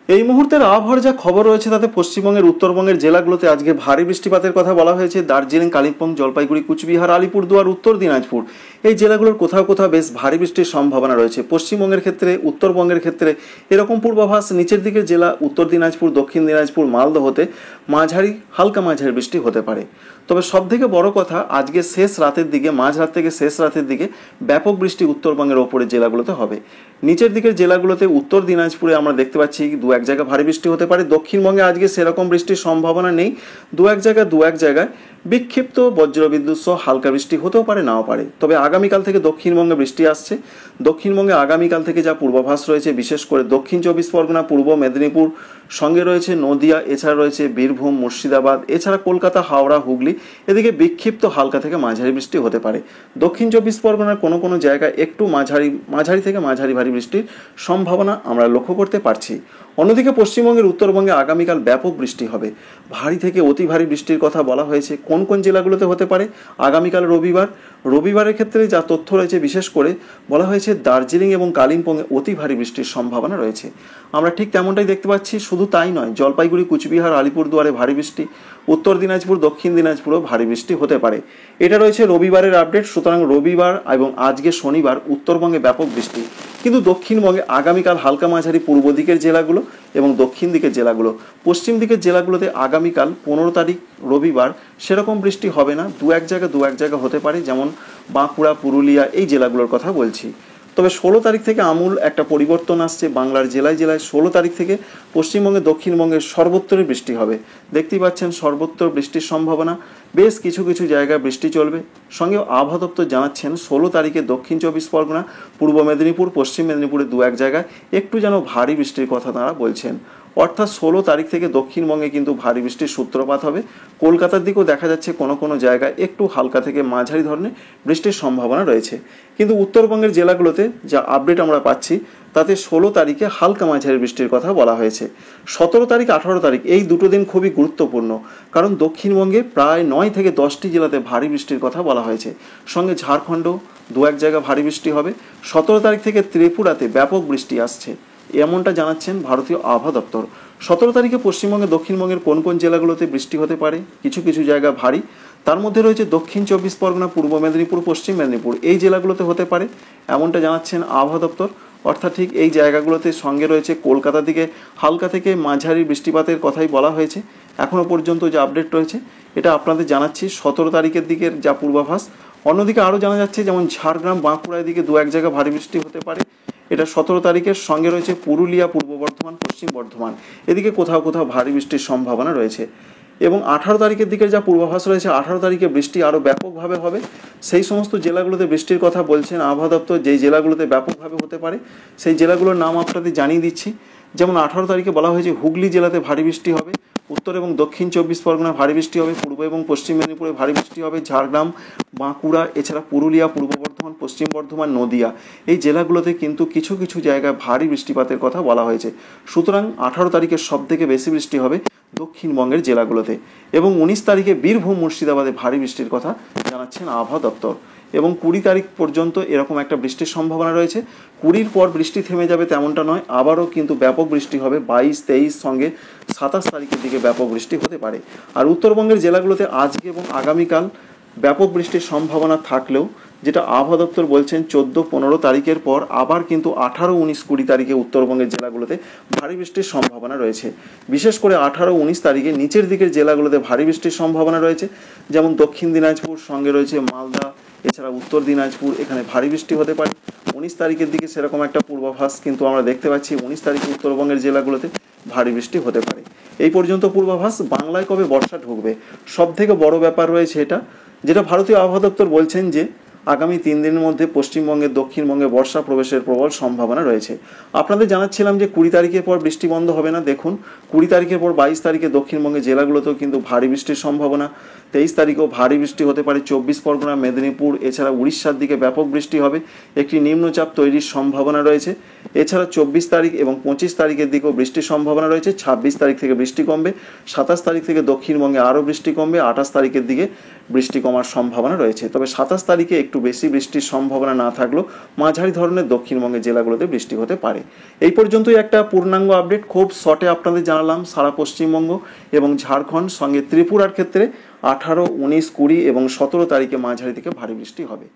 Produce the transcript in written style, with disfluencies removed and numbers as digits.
এই মুহূর্তের আবহাওয়ার যা খবর রয়েছে তাতে পশ্চিমবঙ্গের উত্তরবঙ্গের জেলাগুলোতে আজকে ভারী বৃষ্টিপাতের কথা বলা হয়েছে। দার্জিলিং, কালিম্পং, জলপাইগুড়ি, কুচবিহার, আলিপুরদুয়ার, উত্তর দিনাজপুর এই জেলাগুলোর কোথাও কোথাও বেশ ভারী বৃষ্টির সম্ভাবনা রয়েছে। পশ্চিমবঙ্গের ক্ষেত্রে, উত্তরবঙ্গের ক্ষেত্রে এরকম পূর্বাভাস নিচের দিকের জেলা উত্তর দিনাজপুর, দক্ষিণ দিনাজপুর, মালদহতে মাঝারি, হালকা মাঝারি বৃষ্টি হতে পারে। তবে সবথেকে বড় কথা, আজকে শেষ রাতের দিকে, মাঝরাত থেকে শেষ রাতের দিকে ব্যাপক বৃষ্টি উত্তরবঙ্গের ওপরের জেলাগুলোতে হবে। নিচের দিকের জেলাগুলোতে উত্তর দিনাজপুরে আমরা দেখতে পাচ্ছি দু এক জায়গায় ভারী বৃষ্টি হতে পারে। দক্ষিণবঙ্গে আজকে সেরকম বৃষ্টির সম্ভাবনা নেই। দু এক জায়গায় বিক্ষিপ্ত বজ্রবিদ্যুৎ সহ হালকা বৃষ্টি হতেও পারে, নাও পারে। তবে আগামীকাল থেকে দক্ষিণবঙ্গে বৃষ্টি আসছে। দক্ষিণবঙ্গে আগামীকাল থেকে যা পূর্বাভাস রয়েছে, বিশেষ করে দক্ষিণ চব্বিশ পরগনা, পূর্ব মেদিনীপুর, সঙ্গে রয়েছে নদিয়া, এছাড়া রয়েছে বীরভূম, মুর্শিদাবাদ, এছাড়া কলকাতা, হাওড়া, হুগলি, এদিকে বিক্ষিপ্ত হালকা থেকে মাঝারি বৃষ্টি হতে পারে। দক্ষিণ চব্বিশ পরগনার কোনো কোনো জায়গায় একটু মাঝারি থেকে মাঝারি ভারী বৃষ্টির সম্ভাবনা আমরা লক্ষ্য করতে পারছি। অন্যদিকে পশ্চিমবঙ্গের উত্তরবঙ্গে আগামীকাল ব্যাপক বৃষ্টি হবে। ভারী থেকে অতি ভারী বৃষ্টির কথা বলা হয়েছে। কোন কোন জেলাগুলোতে হতে পারে? আগামীকাল রবিবারের ক্ষেত্রে যা তথ্য রয়েছে, বিশেষ করে বলা হয়েছে দার্জিলিং এবং কালিম্পংয়ে অতি ভারী বৃষ্টির সম্ভাবনা রয়েছে। আমরা ঠিক তেমনটাই দেখতে পাচ্ছি। শুধু তাই নয়, জলপাইগুড়ি, কুচবিহার, আলিপুরদুয়ারে ভারী বৃষ্টি, উত্তর দিনাজপুর, দক্ষিণ দিনাজপুরেও ভারী বৃষ্টি হতে পারে। এটা রয়েছে রবিবারের আপডেট। সুতরাং রবিবার এবং আজকে শনিবার উত্তরবঙ্গে ব্যাপক বৃষ্টি, কিন্তু দক্ষিণবঙ্গে আগামীকাল হালকা মাঝারি পূর্ব দিকের জেলাগুলো এবং দক্ষিণ দিকের জেলাগুলো, পশ্চিম দিকের জেলাগুলোতে আগামীকাল 15 তারিখ রবিবার সেরকম বৃষ্টি হবে না। দু এক জায়গা হতে পারে, যেমন বাঁকুড়া, পুরুলিয়া এই জেলাগুলোর কথা বলছি। তবে 16 তারিখ থেকে আমূল একটা পরিবর্তন আসছে। বাংলার জেলায় 16 তারিখ থেকে পশ্চিমবঙ্গে, দক্ষিণবঙ্গের সর্বত্রই বৃষ্টি হবে। দেখতেই পাচ্ছেন সর্বত্র বৃষ্টির সম্ভাবনা। বেশ কিছু কিছু জায়গায় বৃষ্টি চলবে। সঙ্গে আবহাওয়া দপ্তর জানাচ্ছেন 16 তারিখে দক্ষিণ চব্বিশ পরগনা, পূর্ব মেদিনীপুর, পশ্চিম মেদিনীপুরে দু এক জায়গায় একটু যেন ভারী বৃষ্টির কথা তাঁরা বলছেন। অর্থাৎ 16 তারিখ থেকে দক্ষিণবঙ্গে কিন্তু ভারী বৃষ্টির সূত্রপাত হবে। কলকাতার দিকেও দেখা যাচ্ছে কোনো কোনো জায়গায় একটু হালকা থেকে মাঝারি ধরনের বৃষ্টির সম্ভাবনা রয়েছে। কিন্তু উত্তরবঙ্গের জেলাগুলোতে যা আপডেট আমরা পাচ্ছি, তাতে 16 তারিখে হালকা মাঝারি বৃষ্টির কথা বলা হয়েছে। 17 তারিখ, 18 তারিখ এই দুটো দিন খুবই গুরুত্বপূর্ণ, কারণ দক্ষিণবঙ্গে প্রায় 9 থেকে 10টি জেলাতে ভারী বৃষ্টির কথা বলা হয়েছে। সঙ্গে ঝাড়খণ্ডও দু এক জায়গা ভারী বৃষ্টি হবে। 17 তারিখ থেকে ত্রিপুরাতে ব্যাপক বৃষ্টি আসছে, এমনটা জানাচ্ছেন ভারতীয় আবহাওয়া দপ্তর। 17 তারিখে পশ্চিমবঙ্গে, দক্ষিণবঙ্গের কোন কোন জেলাগুলোতে বৃষ্টি হতে পারে? কিছু কিছু জায়গা ভারী, তার মধ্যে রয়েছে দক্ষিণ চব্বিশ পরগনা, পূর্ব মেদিনীপুর, পশ্চিম মেদিনীপুর এই জেলাগুলোতে হতে পারে, এমনটা জানাচ্ছেন আবহাওয়া দপ্তর। অর্থাৎ ঠিক এই জায়গাগুলোতে সঙ্গে রয়েছে কলকাতার দিকে হালকা থেকে মাঝারি বৃষ্টিপাতের কথাই বলা হয়েছে। এখনও পর্যন্ত যে আপডেট রয়েছে এটা আপনাদের জানাচ্ছি 17 তারিখের দিকের যা পূর্বাভাস। অন্যদিকে আরও জানা যাচ্ছে, যেমন ঝাড়গ্রাম, বাঁকুড়ার দিকে দু এক জায়গা ভারী বৃষ্টি হতে পারে। এটা 17 তারিখের। সঙ্গে রয়েছে পুরুলিয়া, পূর্ব বর্ধমান, পশ্চিম বর্ধমান এদিকে কোথাও কোথাও ভারী বৃষ্টির সম্ভাবনা রয়েছে। এবং 18 তারিখের দিকের যা পূর্বাভাস রয়েছে, 18 তারিখে বৃষ্টি আরও ব্যাপকভাবে হবে। সেই সমস্ত জেলাগুলোতে বৃষ্টির কথা বলছেন আবহাওয়া দপ্তর। যেই জেলাগুলোতে ব্যাপকভাবে হতে পারে সেই জেলাগুলোর নাম আপনাদের জানিয়ে দিচ্ছি। যেমন 18 তারিখে বলা হয়েছে হুগলি জেলাতে ভারী বৃষ্টি হবে, উত্তর এবং দক্ষিণ চব্বিশ পরগনায় ভারী বৃষ্টি হবে, পূর্ব এবং পশ্চিম মেদিনীপুরে ভারী বৃষ্টি হবে, ঝাড়গ্রাম, বাঁকুড়া, এছাড়া পুরুলিয়া, পূর্ব বর্ধমান, পশ্চিম বর্ধমান, নদিয়া এই জেলাগুলোতে কিন্তু কিছু কিছু জায়গায় ভারী বৃষ্টিপাতের কথা বলা হয়েছে। সুতরাং 18 তারিখে সবথেকে বেশি বৃষ্টি হবে দক্ষিণবঙ্গের জেলাগুলোতে। এবং 19 তারিখে বীরভূম, মুর্শিদাবাদে ভারী বৃষ্টির কথা জানাচ্ছেন আবহাওয়া দপ্তর। এবং 20 তারিখ পর্যন্ত এরকম একটা বৃষ্টির সম্ভাবনা রয়েছে। 20-র পর বৃষ্টি থেমে যাবে তেমনটা নয়, আবারও কিন্তু ব্যাপক বৃষ্টি হবে। 22, 23 সঙ্গে 27 তারিখের দিকে ব্যাপক বৃষ্টি হতে পারে। আর উত্তরবঙ্গের জেলাগুলোতে আজকে এবং আগামীকাল ব্যাপক বৃষ্টির সম্ভাবনা থাকলেও, যেটা আবহাওয়া দপ্তর বলছেন 14, 15 তারিখের পর আবার কিন্তু 18, 19, 20 তারিখে উত্তরবঙ্গের জেলাগুলোতে ভারী বৃষ্টির সম্ভাবনা রয়েছে। বিশেষ করে 18, 19 তারিখে নিচের দিকের জেলাগুলোতে ভারী বৃষ্টির সম্ভাবনা রয়েছে। যেমন দক্ষিণ দিনাজপুর, সঙ্গে রয়েছে মালদা, এছাড়া উত্তর দিনাজপুর, এখানে ভারী বৃষ্টি হতে পারে। 19 তারিখের দিকে সেরকম একটা পূর্বাভাস কিন্তু আমরা দেখতে পাচ্ছি। 19 তারিখে উত্তরবঙ্গের জেলাগুলোতে ভারী বৃষ্টি হতে পারে। এই পর্যন্ত পূর্বাভাস। বাংলায় কবে বর্ষা ঢুকবে, সব থেকে বড় ব্যাপার রয়েছে এটা, যেটা ভারতীয় আবহাওয়া দপ্তর বলছেন যে আগামী 3 দিনের মধ্যে পশ্চিমবঙ্গের, দক্ষিণবঙ্গে বর্ষা প্রবেশের প্রবল সম্ভাবনা রয়েছে। আপনাদের জানাচ্ছিলাম যে 20 তারিখের পর বৃষ্টি বন্ধ হবে না। দেখুন 20 তারিখের পর 22 তারিখে দক্ষিণবঙ্গের জেলাগুলোতেও কিন্তু ভারী বৃষ্টির সম্ভাবনা। 23 তারিখেও ভারী বৃষ্টি হতে পারে। 24 পরগনা, মেদিনীপুর, এছাড়া উড়িষ্যার দিকে ব্যাপক বৃষ্টি হবে। একটি নিম্নচাপ তৈরির সম্ভাবনা রয়েছে। এছাড়া 24 তারিখ এবং 25 তারিখের দিকেও বৃষ্টির সম্ভাবনা রয়েছে। 26 তারিখ থেকে বৃষ্টি কমবে। 27 তারিখ থেকে দক্ষিণবঙ্গে আরও বৃষ্টি কমবে। 28 তারিখের দিকে বৃষ্টি কমার সম্ভাবনা রয়েছে। তবে 27 তারিখে একটু একটু বেশি বৃষ্টির সম্ভাবনা না থাকলেও মাঝারি ধরনের দক্ষিণবঙ্গের জেলাগুলোতে বৃষ্টি হতে পারে। এই পর্যন্তই একটা পূর্ণাঙ্গ আপডেট, খুব শর্টে আপনাদের জানালাম সারা পশ্চিমবঙ্গ এবং ঝাড়খণ্ড সঙ্গে ত্রিপুরার ক্ষেত্রে 18, 19, 20 এবং 17 তারিখে মাঝারি থেকে ভারী বৃষ্টি হবে।